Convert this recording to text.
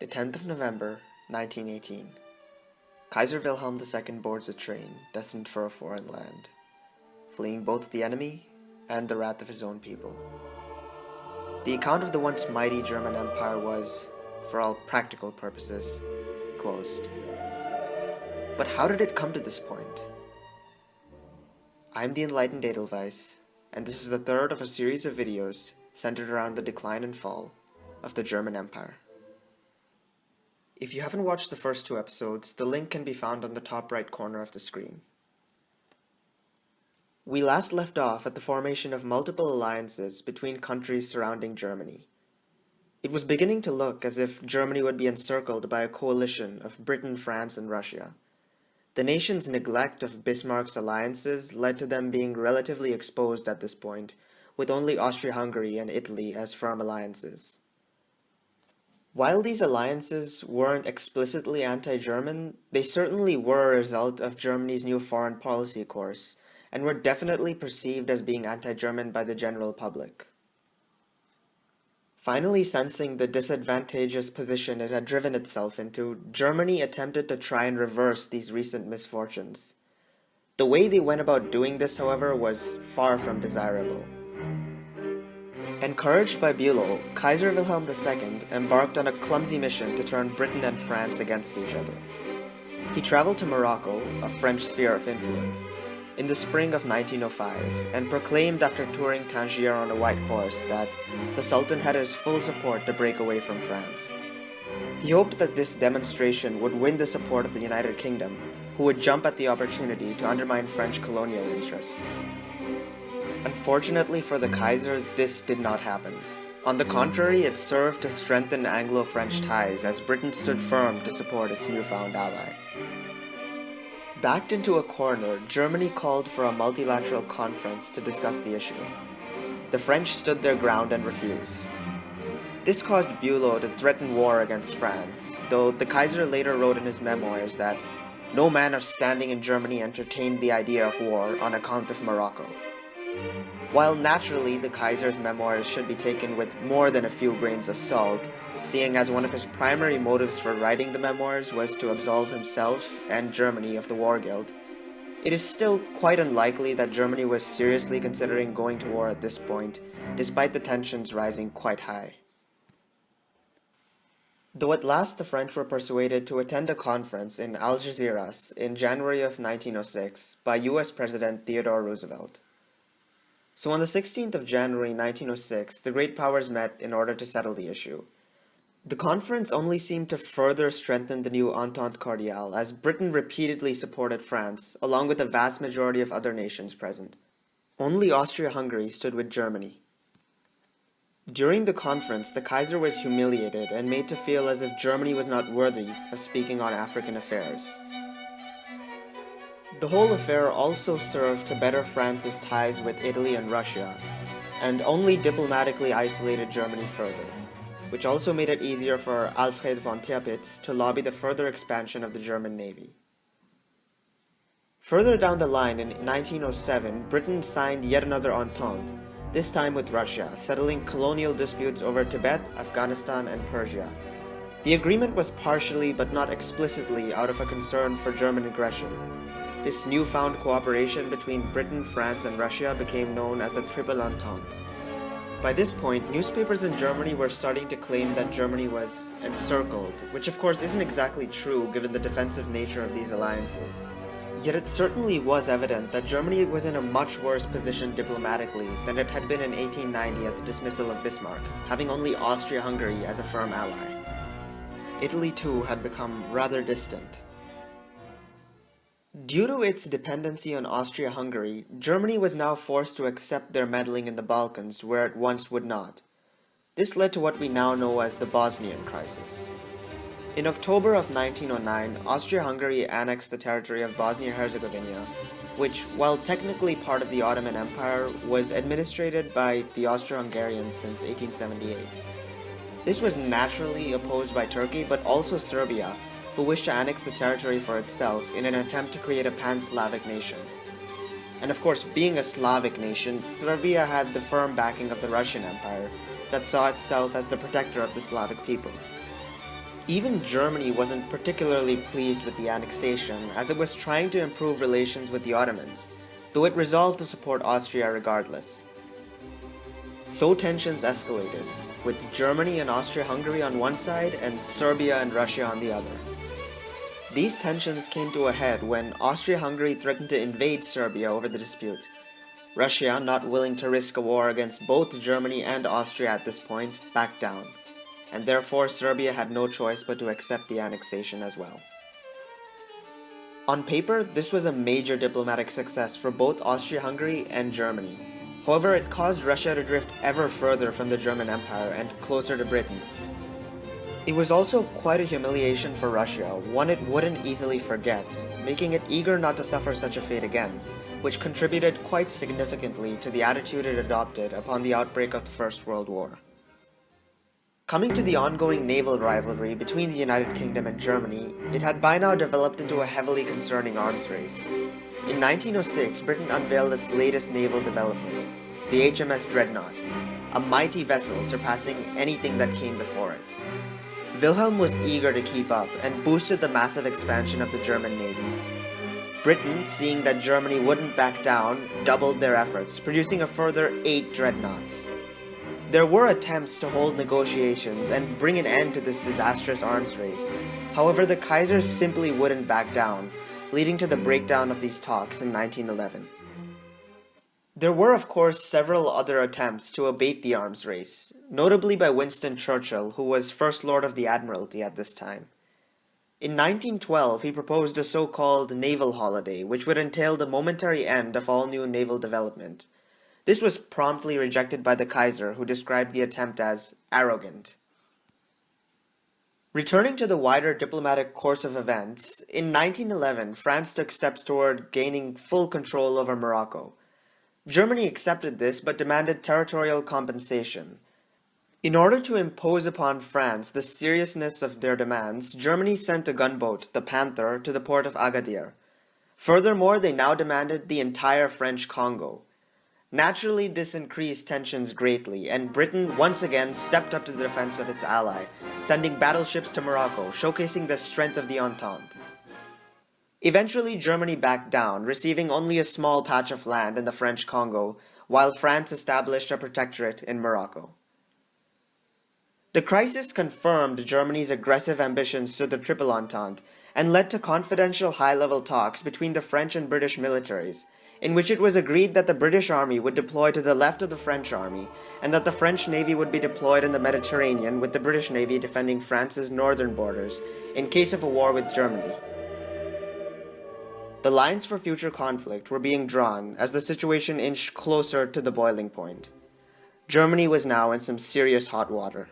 The 10th of November, 1918. Kaiser Wilhelm II boards a train destined for a foreign land, fleeing both the enemy and the wrath of his own people. The account of the once mighty German Empire was, for all practical purposes, closed. But how did it come to this point? I'm the Enlightened Edelweiss, and this is the third of a series of videos centered around the decline and fall of the German Empire. If you haven't watched the first two episodes, the link can be found on the top right corner of the screen. We last left off at the formation of multiple alliances between countries surrounding Germany. It was beginning to look as if Germany would be encircled by a coalition of Britain, France, and Russia. The nation's neglect of Bismarck's alliances led to them being relatively exposed at this point, with only Austria-Hungary and Italy as firm alliances. While these alliances weren't explicitly anti-German, they certainly were a result of Germany's new foreign policy course, and were definitely perceived as being anti-German by the general public. Finally sensing the disadvantageous position it had driven itself into, Germany attempted to try and reverse these recent misfortunes. The way they went about doing this, however, was far from desirable. Encouraged by Bülow, Kaiser Wilhelm II embarked on a clumsy mission to turn Britain and France against each other. He traveled to Morocco, a French sphere of influence, in the spring of 1905 and proclaimed after touring Tangier on a white horse that the Sultan had his full support to break away from France. He hoped that this demonstration would win the support of the United Kingdom, who would jump at the opportunity to undermine French colonial interests. Unfortunately for the Kaiser, this did not happen. On the contrary, it served to strengthen Anglo-French ties as Britain stood firm to support its newfound ally. Backed into a corner, Germany called for a multilateral conference to discuss the issue. The French stood their ground and refused. This caused Bülow to threaten war against France, though the Kaiser later wrote in his memoirs that no man of standing in Germany entertained the idea of war on account of Morocco. While naturally the Kaiser's memoirs should be taken with more than a few grains of salt, seeing as one of his primary motives for writing the memoirs was to absolve himself and Germany of the war guilt, it is still quite unlikely that Germany was seriously considering going to war at this point, despite the tensions rising quite high. Though at last the French were persuaded to attend a conference in Algeciras in January of 1906 by US President Theodore Roosevelt. So on the 16th of January 1906, the great powers met in order to settle the issue. The conference only seemed to further strengthen the new Entente Cordiale, as Britain repeatedly supported France, along with the vast majority of other nations present. Only Austria-Hungary stood with Germany. During the conference, the Kaiser was humiliated and made to feel as if Germany was not worthy of speaking on African affairs. The whole affair also served to better France's ties with Italy and Russia, and only diplomatically isolated Germany further, which also made it easier for Alfred von Tirpitz to lobby the further expansion of the German Navy. Further down the line in 1907, Britain signed yet another entente, this time with Russia, settling colonial disputes over Tibet, Afghanistan, and Persia. The agreement was partially but not explicitly out of a concern for German aggression. This newfound cooperation between Britain, France, and Russia became known as the Triple Entente. By this point, newspapers in Germany were starting to claim that Germany was encircled, which of course isn't exactly true given the defensive nature of these alliances. Yet it certainly was evident that Germany was in a much worse position diplomatically than it had been in 1890 at the dismissal of Bismarck, having only Austria-Hungary as a firm ally. Italy too had become rather distant. Due to its dependency on Austria-Hungary, Germany was now forced to accept their meddling in the Balkans where it once would not. This led to what we now know as the Bosnian Crisis. In October of 1909, Austria-Hungary annexed the territory of Bosnia-Herzegovina, which, while technically part of the Ottoman Empire, was administrated by the Austro-Hungarians since 1878. This was naturally opposed by Turkey, but also Serbia, who wished to annex the territory for itself in an attempt to create a pan-Slavic nation. And of course, being a Slavic nation, Serbia had the firm backing of the Russian Empire that saw itself as the protector of the Slavic people. Even Germany wasn't particularly pleased with the annexation, as it was trying to improve relations with the Ottomans, though it resolved to support Austria regardless. So tensions escalated, with Germany and Austria-Hungary on one side and Serbia and Russia on the other. These tensions came to a head when Austria-Hungary threatened to invade Serbia over the dispute. Russia, not willing to risk a war against both Germany and Austria at this point, backed down, and therefore Serbia had no choice but to accept the annexation as well. On paper, this was a major diplomatic success for both Austria-Hungary and Germany. However, it caused Russia to drift ever further from the German Empire and closer to Britain. It was also quite a humiliation for Russia, one it wouldn't easily forget, making it eager not to suffer such a fate again, which contributed quite significantly to the attitude it adopted upon the outbreak of the First World War. Coming to the ongoing naval rivalry between the United Kingdom and Germany, it had by now developed into a heavily concerning arms race. In 1906, Britain unveiled its latest naval development, the HMS Dreadnought, a mighty vessel surpassing anything that came before it. Wilhelm was eager to keep up and boosted the massive expansion of the German Navy. Britain, seeing that Germany wouldn't back down, doubled their efforts, producing a further 8 dreadnoughts. There were attempts to hold negotiations and bring an end to this disastrous arms race. However, the Kaiser simply wouldn't back down, leading to the breakdown of these talks in 1911. There were, of course, several other attempts to abate the arms race, notably by Winston Churchill, who was First Lord of the Admiralty at this time. In 1912, he proposed a so-called naval holiday, which would entail the momentary end of all new naval development. This was promptly rejected by the Kaiser, who described the attempt as arrogant. Returning to the wider diplomatic course of events, in 1911, France took steps toward gaining full control over Morocco. Germany accepted this but demanded territorial compensation. In order to impose upon France the seriousness of their demands, Germany sent a gunboat, the Panther, to the port of Agadir. Furthermore, they now demanded the entire French Congo. Naturally, this increased tensions greatly, and Britain once again stepped up to the defense of its ally, sending battleships to Morocco, showcasing the strength of the Entente. Eventually, Germany backed down, receiving only a small patch of land in the French Congo, while France established a protectorate in Morocco. The crisis confirmed Germany's aggressive ambitions to the Triple Entente and led to confidential high-level talks between the French and British militaries, in which it was agreed that the British Army would deploy to the left of the French Army, and that the French Navy would be deployed in the Mediterranean with the British Navy defending France's northern borders, in case of a war with Germany. The lines for future conflict were being drawn as the situation inched closer to the boiling point. Germany was now in some serious hot water.